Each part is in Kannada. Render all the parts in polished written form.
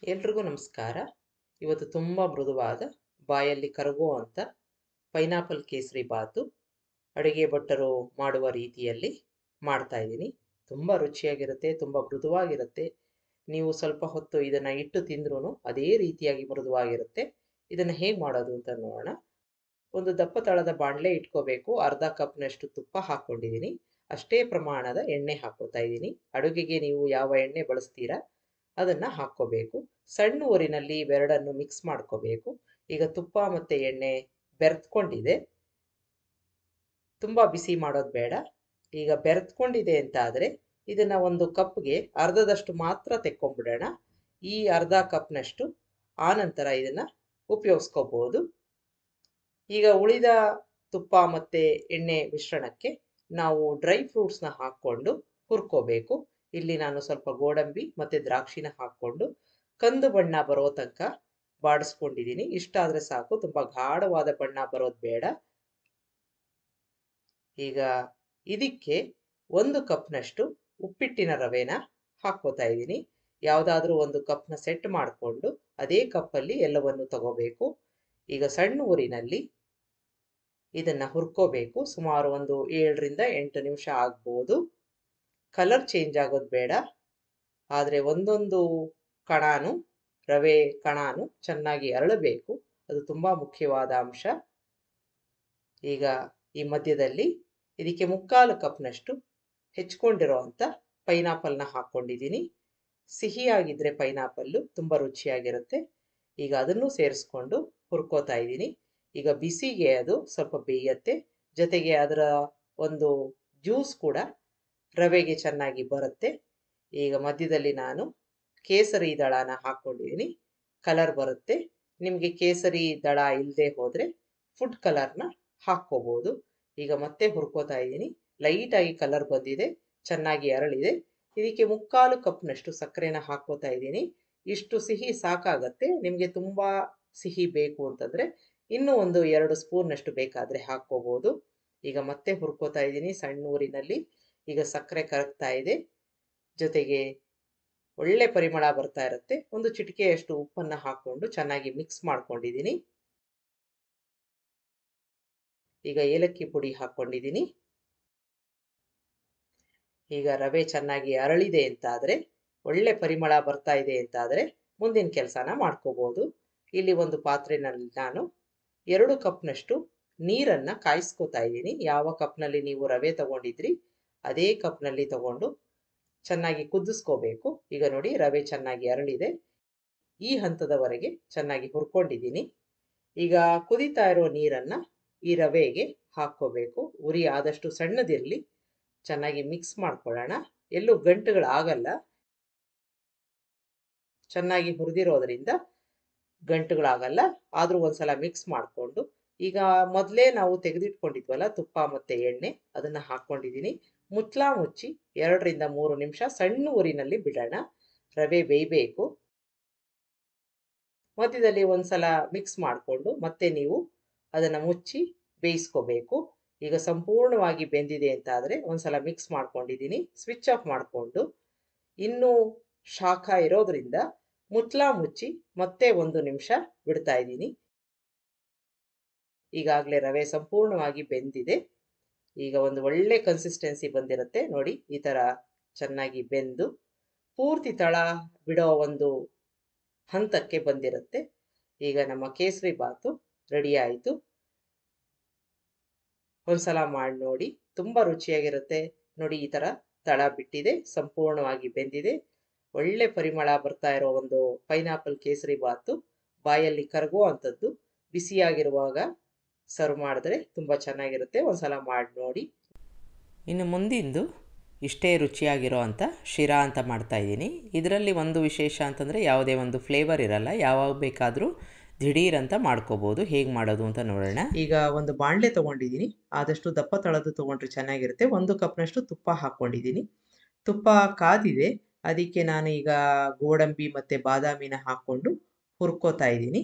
ಎಲ್ರಿಗೂ ನಮಸ್ಕಾರ. ಇವತ್ತು ತುಂಬ ಮೃದುವಾದ ಬಾಯಲ್ಲಿ ಕರಗುವಂಥ ಪೈನಾಪಲ್ ಕೇಸರಿ ಬಾತು ಅಡುಗೆ ಭಟ್ಟರು ಮಾಡುವ ರೀತಿಯಲ್ಲಿ ಮಾಡ್ತಾ ಇದ್ದೀನಿ. ತುಂಬ ರುಚಿಯಾಗಿರುತ್ತೆ, ತುಂಬ ಮೃದುವಾಗಿರುತ್ತೆ. ನೀವು ಸ್ವಲ್ಪ ಹೊತ್ತು ಇದನ್ನು ಇಟ್ಟು ತಿಂದ್ರೂ ಅದೇ ರೀತಿಯಾಗಿ ಮೃದುವಾಗಿರುತ್ತೆ. ಇದನ್ನು ಹೇಗೆ ಮಾಡೋದು ಅಂತ ನೋಡೋಣ. ಒಂದು ದಪ್ಪ ತಳದ ಬಾಣಲೆ ಇಟ್ಕೋಬೇಕು. ಅರ್ಧ ಕಪ್ನಷ್ಟು ತುಪ್ಪ ಹಾಕ್ಕೊಂಡಿದ್ದೀನಿ. ಅಷ್ಟೇ ಪ್ರಮಾಣದ ಎಣ್ಣೆ ಹಾಕ್ಕೋತಾ ಇದ್ದೀನಿ. ಅಡುಗೆಗೆ ನೀವು ಯಾವ ಎಣ್ಣೆ ಬಳಸ್ತೀರಾ ಅದನ್ನು ಹಾಕ್ಕೋಬೇಕು. ಸಣ್ಣ ಊರಿನಲ್ಲಿ ಇವೆರಡನ್ನು ಮಿಕ್ಸ್ ಮಾಡ್ಕೋಬೇಕು. ಈಗ ತುಪ್ಪ ಮತ್ತು ಎಣ್ಣೆ ಬೆರೆತ್ಕೊಂಡಿದೆ. ತುಂಬ ಬಿಸಿ ಮಾಡೋದು ಬೇಡ. ಈಗ ಬೆರೆತ್ಕೊಂಡಿದೆ ಅಂತ ಆದರೆ ಇದನ್ನು ಒಂದು ಕಪ್ಗೆ ಅರ್ಧದಷ್ಟು ಮಾತ್ರ ತೆಕ್ಕೊಂಬಿಡೋಣ. ಈ ಅರ್ಧ ಕಪ್ನಷ್ಟು ಆನಂತರ ಇದನ್ನು ಉಪಯೋಗಿಸ್ಕೋಬೋದು. ಈಗ ಉಳಿದ ತುಪ್ಪ ಮತ್ತು ಎಣ್ಣೆ ಮಿಶ್ರಣಕ್ಕೆ ನಾವು ಡ್ರೈ ಫ್ರೂಟ್ಸ್ನ ಹಾಕ್ಕೊಂಡು ಹುರ್ಕೋಬೇಕು. ಇಲ್ಲಿ ನಾನು ಸ್ವಲ್ಪ ಗೋಡಂಬಿ ಮತ್ತು ದ್ರಾಕ್ಷಿನ ಹಾಕ್ಕೊಂಡು ಕಂದು ಬಣ್ಣ ಬರೋ ತನಕ ಬಾಡಿಸ್ಕೊಂಡಿದ್ದೀನಿ. ಇಷ್ಟಾದರೆ ಸಾಕು, ತುಂಬ ಗಾಢವಾದ ಬಣ್ಣ ಬರೋದು ಬೇಡ. ಈಗ ಇದಕ್ಕೆ 1 ಕಪ್ನಷ್ಟು ಉಪ್ಪಿಟ್ಟಿನ ರವೆನ ಹಾಕ್ಕೋತಾ ಇದ್ದೀನಿ. ಯಾವುದಾದ್ರೂ ಒಂದು ಕಪ್ನ ಸೆಟ್ ಮಾಡಿಕೊಂಡು ಅದೇ ಕಪ್ಪಲ್ಲಿ ಎಲ್ಲವನ್ನು ತಗೋಬೇಕು. ಈಗ ಸಣ್ಣ ಊರಿನಲ್ಲಿ ಇದನ್ನು ಹುರ್ಕೋಬೇಕು. ಸುಮಾರು ಒಂದು 7 ರಿಂದ 8 ನಿಮಿಷ ಆಗ್ಬೋದು. ಕಲರ್ ಚೇಂಜ್ ಆಗೋದು ಬೇಡ, ಆದರೆ ಒಂದೊಂದು ಕಣಾನು ರವೆ ಕಣಾನು ಚೆನ್ನಾಗಿ ಅರಳಬೇಕು. ಅದು ತುಂಬ ಮುಖ್ಯವಾದ ಅಂಶ. ಈಗ ಈ ಮಧ್ಯದಲ್ಲಿ ಇದಕ್ಕೆ 3/4 ಕಪ್ನಷ್ಟು ಹೆಚ್ಕೊಂಡಿರೋವಂಥ ಪೈನಾಪಲ್ನ ಹಾಕ್ಕೊಂಡಿದ್ದೀನಿ. ಸಿಹಿಯಾಗಿದ್ದರೆ ಪೈನಾಪಲ್ಲು ತುಂಬ ರುಚಿಯಾಗಿರುತ್ತೆ. ಈಗ ಅದನ್ನು ಸೇರಿಸ್ಕೊಂಡು ಹುರ್ಕೋತಾ ಇದ್ದೀನಿ. ಈಗ ಬಿಸಿಗೆ ಅದು ಸ್ವಲ್ಪ ಬೇಯುತ್ತೆ. ಜೊತೆಗೆ ಅದರ ಒಂದು ಜ್ಯೂಸ್ ಕೂಡ ರವೆಗೆ ಚೆನ್ನಾಗಿ ಬರುತ್ತೆ. ಈಗ ಮಧ್ಯದಲ್ಲಿ ನಾನು ಕೇಸರಿ ದಳನ ಹಾಕ್ಕೊಂಡಿದ್ದೀನಿ. ಕಲರ್ ಬರುತ್ತೆ. ನಿಮಗೆ ಕೇಸರಿ ದಳ ಇಲ್ಲದೆ ಹೋದರೆ ಫುಡ್ ಕಲರ್ನ ಹಾಕ್ಕೋಬೋದು. ಈಗ ಮತ್ತೆ ಹುರ್ಕೋತಾ ಇದ್ದೀನಿ. ಲೈಟಾಗಿ ಕಲರ್ ಬಂದಿದೆ, ಚೆನ್ನಾಗಿ ಅರಳಿದೆ. ಇದಕ್ಕೆ 3/4 ಕಪ್ನಷ್ಟು ಸಕ್ಕರೆನ ಹಾಕ್ಕೋತಾ ಇದ್ದೀನಿ. ಇಷ್ಟು ಸಿಹಿ ಸಾಕಾಗತ್ತೆ. ನಿಮಗೆ ತುಂಬ ಸಿಹಿ ಬೇಕು ಅಂತಂದರೆ ಇನ್ನೂ ಒಂದು 2 ಸ್ಪೂನ್ನಷ್ಟು ಬೇಕಾದರೆ ಹಾಕ್ಕೋಬೋದು. ಈಗ ಮತ್ತೆ ಹುರ್ಕೋತಾ ಇದ್ದೀನಿ ಸಣ್ಣ ಊರಿನಲ್ಲಿ. ಈಗ ಸಕ್ಕರೆ ಕರಗ್ತಾ ಇದೆ, ಜೊತೆಗೆ ಒಳ್ಳೆ ಪರಿಮಳ ಬರ್ತಾ ಇರುತ್ತೆ. ಒಂದು ಚಿಟಿಕೆಯಷ್ಟು ಉಪ್ಪನ್ನು ಹಾಕ್ಕೊಂಡು ಚೆನ್ನಾಗಿ ಮಿಕ್ಸ್ ಮಾಡ್ಕೊಂಡಿದ್ದೀನಿ. ಈಗ ಏಲಕ್ಕಿ ಪುಡಿ ಹಾಕ್ಕೊಂಡಿದ್ದೀನಿ. ಈಗ ರವೆ ಚೆನ್ನಾಗಿ ಅರಳಿದೆ ಅಂತಾದರೆ, ಒಳ್ಳೆ ಪರಿಮಳ ಬರ್ತಾ ಇದೆ ಅಂತಾದರೆ ಮುಂದಿನ ಕೆಲಸನ ಮಾಡ್ಕೋಬೋದು. ಇಲ್ಲಿ ಒಂದು ಪಾತ್ರೆಯಲ್ಲಿ ನಾನು 2 ಕಪ್ನಷ್ಟು ನೀರನ್ನು ಕಾಯಿಸ್ಕೋತಾ ಇದ್ದೀನಿ. ಯಾವ ಕಪ್ನಲ್ಲಿ ನೀವು ರವೆ ತಗೊಂಡಿದ್ರಿ ಅದೇ ಕಪ್ನಲ್ಲಿ ತಗೊಂಡು ಚೆನ್ನಾಗಿ ಕುದಿಸ್ಕೋಬೇಕು. ಈಗ ನೋಡಿ ರವೆ ಚೆನ್ನಾಗಿ ಅರಳಿದೆ. ಈ ಹಂತದವರೆಗೆ ಚೆನ್ನಾಗಿ ಹುರ್ಕೊಂಡಿದ್ದೀನಿ. ಈಗ ಕುದೀತಾ ಇರೋ ನೀರನ್ನು ಈ ರವೆಗೆ ಹಾಕ್ಕೋಬೇಕು. ಉರಿ ಆದಷ್ಟು ಸಣ್ಣದಿರಲಿ. ಚೆನ್ನಾಗಿ ಮಿಕ್ಸ್ ಮಾಡ್ಕೊಳ್ಳೋಣ. ಎಲ್ಲೂ ಗಂಟುಗಳಾಗಲ್ಲ. ಚೆನ್ನಾಗಿ ಹುರಿದಿರೋದ್ರಿಂದ ಗಂಟುಗಳಾಗಲ್ಲ. ಆದರೂ ಒಂದ್ಸಲ ಮಿಕ್ಸ್ ಮಾಡಿಕೊಂಡು ಈಗ ಮೊದಲೇ ನಾವು ತೆಗೆದಿಟ್ಕೊಂಡಿದ್ವಲ್ಲ ತುಪ್ಪ ಮತ್ತು ಎಣ್ಣೆ, ಅದನ್ನು ಹಾಕ್ಕೊಂಡಿದ್ದೀನಿ. ಮುಚ್ಚಿ 2 ರಿಂದ 3 ನಿಮಿಷ ಸಣ್ಣ ಊರಿನಲ್ಲಿ ಬಿಡೋಣ. ರವೆ ಬೇಯಬೇಕು. ಮಧ್ಯದಲ್ಲಿ ಒಂದ್ಸಲ ಮಿಕ್ಸ್ ಮಾಡಿಕೊಂಡು ಮತ್ತೆ ನೀವು ಅದನ್ನು ಮುಚ್ಚಿ ಬೇಯಿಸ್ಕೋಬೇಕು. ಈಗ ಸಂಪೂರ್ಣವಾಗಿ ಬೆಂದಿದೆ ಅಂತಾದರೆ ಒಂದ್ಸಲ ಮಿಕ್ಸ್ ಮಾಡ್ಕೊಂಡಿದ್ದೀನಿ. ಸ್ವಿಚ್ ಆಫ್ ಮಾಡಿಕೊಂಡು ಇನ್ನೂ ಶಾಖ ಇರೋದ್ರಿಂದ ಮುಚ್ಚಿ ಮತ್ತೆ 1 ನಿಮಿಷ ಬಿಡ್ತಾ ಇದ್ದೀನಿ. ಈಗಾಗಲೇ ರವೆ ಸಂಪೂರ್ಣವಾಗಿ ಬೆಂದಿದೆ. ಈಗ ಒಂದು ಒಳ್ಳೆ ಕನ್ಸಿಸ್ಟೆನ್ಸಿ ಬಂದಿರುತ್ತೆ ನೋಡಿ. ಈ ಥರ ಚೆನ್ನಾಗಿ ಬೆಂದು ಪೂರ್ತಿ ತಳ ಬಿಡೋ ಒಂದು ಹಂತಕ್ಕೆ ಬಂದಿರುತ್ತೆ. ಈಗ ನಮ್ಮ ಕೇಸರಿ ಬಾತು ರೆಡಿ ಆಯಿತು. ಒಂದ್ಸಲ ಮಾಡಿ ನೋಡಿ, ತುಂಬ ರುಚಿಯಾಗಿರುತ್ತೆ. ನೋಡಿ ಈ ಥರ ತಳ ಬಿಟ್ಟಿದೆ, ಸಂಪೂರ್ಣವಾಗಿ ಬೆಂದಿದೆ. ಒಳ್ಳೆ ಪರಿಮಳ ಬರ್ತಾ ಇರೋ ಒಂದು ಪೈನಾಪಲ್ ಕೇಸರಿ ಬಾತು ಬಾಯಲ್ಲಿ ಕರಗೋ ಅಂಥದ್ದು ಬಿಸಿಯಾಗಿರುವಾಗ ಸರ್ವ್ ಮಾಡಿದ್ರೆ ತುಂಬ ಚೆನ್ನಾಗಿರುತ್ತೆ. ಒಂದ್ಸಲ ಮಾಡಿ ನೋಡಿ. ಇನ್ನು ಮುಂದಿಂದು ಇಷ್ಟೇ ರುಚಿಯಾಗಿರೋ ಅಂಥ ಶಿರಾ ಅಂತ ಮಾಡ್ತಾಯಿದ್ದೀನಿ. ಇದರಲ್ಲಿ ಒಂದು ವಿಶೇಷ ಅಂತಂದರೆ ಯಾವುದೇ ಒಂದು ಫ್ಲೇವರ್ ಇರಲ್ಲ. ಯಾವಾಗ ಬೇಕಾದರೂ ದಿಢೀರ್ ಅಂತ ಮಾಡ್ಕೋಬೋದು. ಹೇಗೆ ಮಾಡೋದು ಅಂತ ನೋಡೋಣ. ಈಗ ಒಂದು ಬಾಣಲೆ ತೊಗೊಂಡಿದ್ದೀನಿ. ಆದಷ್ಟು ದಪ್ಪ ತಳದು ತೊಗೊಂಡ್ರೆ ಚೆನ್ನಾಗಿರುತ್ತೆ. 1 ಕಪ್ನಷ್ಟು ತುಪ್ಪ ಹಾಕ್ಕೊಂಡಿದ್ದೀನಿ. ತುಪ್ಪ ಕಾದಿದೆ. ಅದಕ್ಕೆ ನಾನು ಈಗ ಗೋಡಂಬಿ ಮತ್ತು ಬಾದಾಮಿನ ಹಾಕ್ಕೊಂಡು ಹುರ್ಕೋತಾ ಇದ್ದೀನಿ.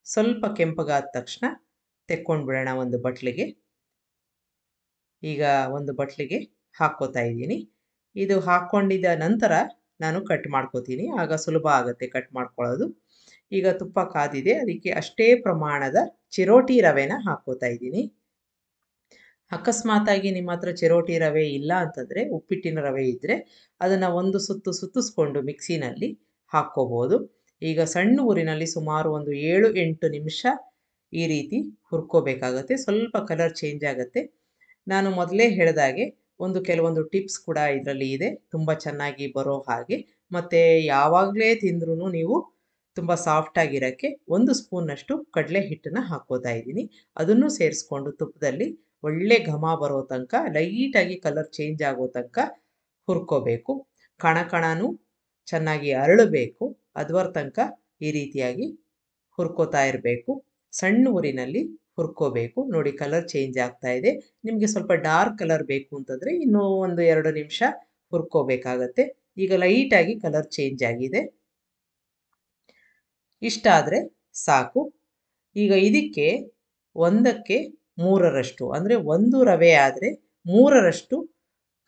ಸ್ವಲ್ಪ ಕೆಂಪಗಾದ ತಕ್ಷಣ ತೆಕ್ಕೊಂಡ್ಬಿಡೋಣ ಒಂದು ಬಟ್ಲಿಗೆ. ಈಗ ಒಂದು ಬಟ್ಲಿಗೆ ಹಾಕ್ಕೋತಾ ಇದ್ದೀನಿ. ಇದು ಹಾಕ್ಕೊಂಡಿದ್ದ ನಂತರ ನಾನು ಕಟ್ ಮಾಡ್ಕೋತೀನಿ. ಆಗ ಸುಲಭ ಆಗುತ್ತೆ ಕಟ್ ಮಾಡ್ಕೊಳ್ಳೋದು. ಈಗ ತುಪ್ಪ ಕಾದಿದೆ, ಅದಕ್ಕೆ ಅಷ್ಟೇ ಪ್ರಮಾಣದ ಚಿರೋಟಿ ರವೆನ ಹಾಕ್ಕೋತಾ ಇದ್ದೀನಿ. ಅಕಸ್ಮಾತಾಗಿ ನಿಮ್ಮ ಹತ್ರ ಚಿರೋಟಿ ರವೆ ಇಲ್ಲ ಅಂತಂದರೆ, ಉಪ್ಪಿಟ್ಟಿನ ರವೆ ಇದ್ದರೆ ಅದನ್ನು ಒಂದು ಸುತ್ತು ಸುತ್ತಿಸ್ಕೊಂಡು ಮಿಕ್ಸಿನಲ್ಲಿ ಹಾಕ್ಕೋಬೋದು. ಈಗ ಸಣ್ಣ ಊರಿನಲ್ಲಿ ಸುಮಾರು ಒಂದು 7-8 ನಿಮಿಷ ಈ ರೀತಿ ಹುರ್ಕೋಬೇಕಾಗತ್ತೆ. ಸ್ವಲ್ಪ ಕಲರ್ ಚೇಂಜ್ ಆಗುತ್ತೆ. ನಾನು ಮೊದಲೇ ಹೇಳಿದಾಗೆ ಕೆಲವೊಂದು ಟಿಪ್ಸ್ ಕೂಡ ಇದರಲ್ಲಿ ಇದೆ, ತುಂಬ ಚೆನ್ನಾಗಿ ಬರೋ ಹಾಗೆ. ಮತ್ತು ಯಾವಾಗಲೇ ತಿಂದ್ರೂ ನೀವು ತುಂಬ ಸಾಫ್ಟಾಗಿರೋಕ್ಕೆ 1 ಸ್ಪೂನ್ನಷ್ಟು ಕಡಲೆ ಹಿಟ್ಟನ್ನು ಹಾಕ್ಕೋತಾ ಇದ್ದೀನಿ. ಅದನ್ನು ಸೇರಿಸ್ಕೊಂಡು ತುಪ್ಪದಲ್ಲಿ ಒಳ್ಳೆ ಘಮ ಬರೋ ತನಕ, ಲೈಟಾಗಿ ಕಲರ್ ಚೇಂಜ್ ಆಗೋ ತನಕ ಹುರ್ಕೋಬೇಕು. ಕಣಕಣನೂ ಚೆನ್ನಾಗಿ ಅರಳಬೇಕು. ಅದುವರ ತನಕ ಈ ರೀತಿಯಾಗಿ ಹುರ್ಕೋತಾ ಇರಬೇಕು. ಸಣ್ಣ ಊರಿನಲ್ಲಿ ಹುರ್ಕೋಬೇಕು. ನೋಡಿ ಕಲರ್ ಚೇಂಜ್ ಆಗ್ತಾ ಇದೆ. ನಿಮಗೆ ಸ್ವಲ್ಪ ಡಾರ್ಕ್ ಕಲರ್ ಬೇಕು ಅಂತಂದರೆ ಇನ್ನೂ 1-2 ನಿಮಿಷ ಹುರ್ಕೋಬೇಕಾಗತ್ತೆ. ಈಗ ಲೈಟಾಗಿ ಕಲರ್ ಚೇಂಜ್ ಆಗಿದೆ. ಇಷ್ಟಾದರೆ ಸಾಕು. ಈಗ ಇದಕ್ಕೆ 1ಕ್ಕೆ 3ರಷ್ಟು ಅಂದರೆ 1 ರವೆ ಆದರೆ 3ರಷ್ಟು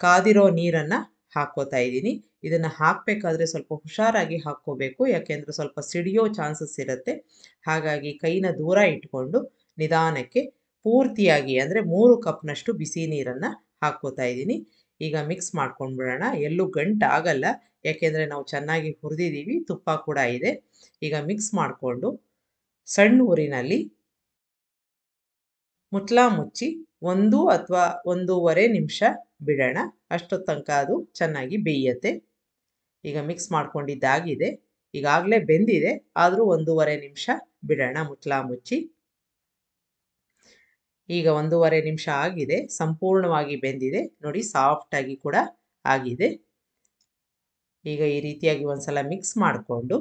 ಕಾದಿರೋ ನೀರನ್ನು ಹಾಕ್ಕೋತಾ ಇದ್ದೀನಿ. ಇದನ್ನು ಹಾಕಬೇಕಾದ್ರೆ ಸ್ವಲ್ಪ ಹುಷಾರಾಗಿ ಹಾಕ್ಕೋಬೇಕು, ಯಾಕೆಂದರೆ ಸ್ವಲ್ಪ ಸಿಡಿಯೋ ಚಾನ್ಸಸ್ ಇರುತ್ತೆ. ಹಾಗಾಗಿ ಕೈನ ದೂರ ಇಟ್ಕೊಂಡು ನಿಧಾನಕ್ಕೆ ಪೂರ್ತಿಯಾಗಿ ಅಂದರೆ 3 ಕಪ್ನಷ್ಟು ಬಿಸಿ ನೀರನ್ನು ಹಾಕ್ಕೋತಾ ಇದ್ದೀನಿ. ಈಗ ಮಿಕ್ಸ್ ಮಾಡ್ಕೊಂಡ್ಬಿಡೋಣ. ಎಲ್ಲೂ ಗಂಟಾಗಲ್ಲ, ಯಾಕೆಂದರೆ ನಾವು ಚೆನ್ನಾಗಿ ಹುರಿದಿದ್ದೀವಿ, ತುಪ್ಪ ಕೂಡ ಇದೆ. ಈಗ ಮಿಕ್ಸ್ ಮಾಡಿಕೊಂಡು ಸಣ್ಣ ಊರಿನಲ್ಲಿ ಮುಚ್ಚಳ ಮುಚ್ಚಿ 1 ಅಥವಾ 1.5 ನಿಮಿಷ ಬಿಡೋಣ. ಅಷ್ಟೊತ್ತು ತನಕ ಅದು ಚೆನ್ನಾಗಿ ಬೇಯುತ್ತೆ. ಈಗ ಮಿಕ್ಸ್ ಮಾಡ್ಕೊಂಡಿದ್ದಾಗಿದೆ. ಈಗಾಗಲೇ ಬೆಂದಿದೆ, ಆದರೂ 1.5 ನಿಮಿಷ ಬಿಡೋಣ ಮುಚ್ಚಳ ಮುಚ್ಚಿ. ಈಗ 1.5 ನಿಮಿಷ ಆಗಿದೆ, ಸಂಪೂರ್ಣವಾಗಿ ಬೆಂದಿದೆ. ನೋಡಿ ಸಾಫ್ಟಾಗಿ ಕೂಡ ಆಗಿದೆ. ಈಗ ಈ ರೀತಿಯಾಗಿ ಒಂದ್ಸಲ ಮಿಕ್ಸ್ ಮಾಡಿಕೊಂಡು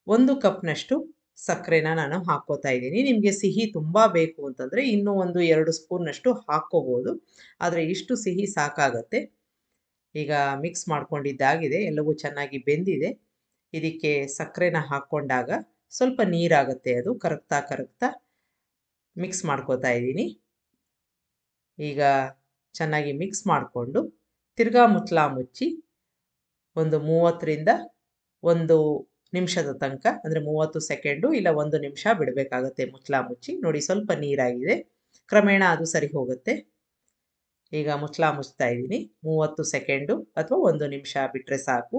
1 ಕಪ್ನಷ್ಟು ಸಕ್ಕರೆನ ನಾನು ಹಾಕ್ಕೋತಾ ಇದ್ದೀನಿ. ನಿಮಗೆ ಸಿಹಿ ತುಂಬ ಬೇಕು ಅಂತಂದರೆ ಇನ್ನೂ 1-2 ಸ್ಪೂನ್ನಷ್ಟು ಹಾಕ್ಕೋಬೋದು, ಆದರೆ ಇಷ್ಟು ಸಿಹಿ ಸಾಕಾಗತ್ತೆ. ಈಗ ಮಿಕ್ಸ್ ಮಾಡ್ಕೊಂಡಿದ್ದಾಗಿದೆ, ಎಲ್ಲವೂ ಚೆನ್ನಾಗಿ ಬೆಂದಿದೆ. ಇದಕ್ಕೆ ಸಕ್ಕರೆನ ಹಾಕ್ಕೊಂಡಾಗ ಸ್ವಲ್ಪ ನೀರಾಗುತ್ತೆ, ಅದು ಕರಗ್ತಾ ಮಿಕ್ಸ್ ಮಾಡ್ಕೋತಾ ಇದ್ದೀನಿ. ಈಗ ಚೆನ್ನಾಗಿ ಮಿಕ್ಸ್ ಮಾಡಿಕೊಂಡು ತಿರ್ಗಾ ಮುಚ್ಚಳ ಮುಚ್ಚಿ ಒಂದು 30ರಿಂದ 1 ನಿಮಿಷದ ತನಕ, ಅಂದರೆ 30 ಸೆಕೆಂಡು ಇಲ್ಲ 1 ನಿಮಿಷ ಬಿಡಬೇಕಾಗತ್ತೆ ಮುಚ್ಚಳ ಮುಚ್ಚಿ. ನೋಡಿ ಸ್ವಲ್ಪ ನೀರಾಗಿದೆ, ಕ್ರಮೇಣ ಅದು ಸರಿ ಹೋಗುತ್ತೆ. ಈಗ ಮುಚ್ಚಳ ಮುಚ್ತಾ ಇದ್ದೀನಿ. 30 ಸೆಕೆಂಡು ಅಥವಾ 1 ನಿಮಿಷ ಬಿಟ್ಟರೆ ಸಾಕು.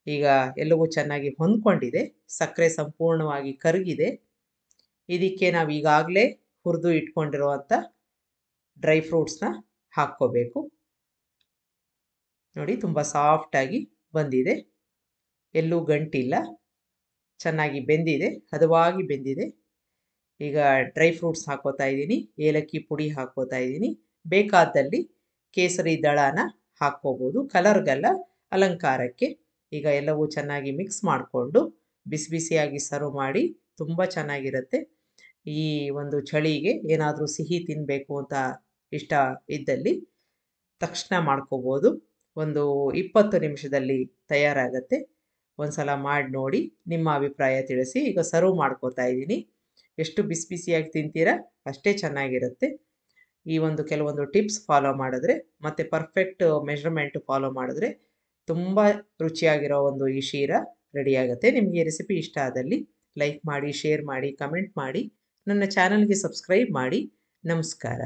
ಈಗ ಎಲ್ಲವೂ ಚೆನ್ನಾಗಿ ಹೊಂದ್ಕೊಂಡಿದೆ, ಸಕ್ಕರೆ ಸಂಪೂರ್ಣವಾಗಿ ಕರಗಿದೆ. ಇದಕ್ಕೆ ನಾವು ಈಗಾಗಲೇ ಹುರಿದು ಇಟ್ಕೊಂಡಿರುವಂಥ ಡ್ರೈ ಫ್ರೂಟ್ಸ್ನ ಹಾಕ್ಕೋಬೇಕು. ನೋಡಿ ತುಂಬ ಸಾಫ್ಟಾಗಿ ಬಂದಿದೆ, ಎಲ್ಲೂ ಗಂಟಿಲ್ಲ, ಚೆನ್ನಾಗಿ ಬೆಂದಿದೆ, ಹದವಾಗಿ ಬೆಂದಿದೆ. ಈಗ ಡ್ರೈ ಫ್ರೂಟ್ಸ್ ಹಾಕ್ಕೋತಾ ಇದ್ದೀನಿ, ಏಲಕ್ಕಿ ಪುಡಿ ಹಾಕ್ಕೋತಾ ಇದ್ದೀನಿ. ಬೇಕಾದಲ್ಲಿ ಕೇಸರಿ ದಳನ ಹಾಕ್ಕೋಬೋದು, ಕಲರ್ಗಲ್ಲ, ಅಲಂಕಾರಕ್ಕೆ. ಈಗ ಎಲ್ಲವೂ ಚೆನ್ನಾಗಿ ಮಿಕ್ಸ್ ಮಾಡಿಕೊಂಡು ಬಿಸಿ ಬಿಸಿಯಾಗಿ ಸರ್ವ್ ಮಾಡಿ, ತುಂಬ ಚೆನ್ನಾಗಿರುತ್ತೆ. ಈ ಒಂದು ಚಳಿಗೆ ಏನಾದರೂ ಸಿಹಿ ತಿನ್ನಬೇಕು ಅಂತ ಇಷ್ಟ ಇದ್ದಲ್ಲಿ ತಕ್ಷಣ ಮಾಡ್ಕೋಬೋದು. ಒಂದು 20 ನಿಮಿಷದಲ್ಲಿ ತಯಾರಾಗತ್ತೆ. ಒಂದ್ಸಲ ಮಾಡಿ ನೋಡಿ, ನಿಮ್ಮ ಅಭಿಪ್ರಾಯ ತಿಳಿಸಿ. ಈಗ ಸರ್ವ್ ಮಾಡ್ಕೋತಾ ಇದ್ದೀನಿ. ಎಷ್ಟು ಬಿಸಿ ಬಿಸಿಯಾಗಿ ತಿಂತೀರಾ ಅಷ್ಟೇ ಚೆನ್ನಾಗಿರುತ್ತೆ. ಈ ಕೆಲವೊಂದು ಟಿಪ್ಸ್ ಫಾಲೋ ಮಾಡಿದ್ರೆ ಮತ್ತು ಪರ್ಫೆಕ್ಟ್ ಮೆಷರ್ಮೆಂಟ್ ಫಾಲೋ ಮಾಡಿದ್ರೆ ತುಂಬ ರುಚಿಯಾಗಿರೋ ಈ ಶೀರಾ ರೆಡಿಯಾಗುತ್ತೆ. ನಿಮಗೆ ಈ ರೆಸಿಪಿ ಇಷ್ಟ ಆದಲ್ಲಿ ಲೈಕ್ ಮಾಡಿ, ಶೇರ್ ಮಾಡಿ, ಕಮೆಂಟ್ ಮಾಡಿ, ನನ್ನ ಚಾನಲ್ಗೆ ಸಬ್ಸ್ಕ್ರೈಬ್ ಮಾಡಿ. ನಮಸ್ಕಾರ.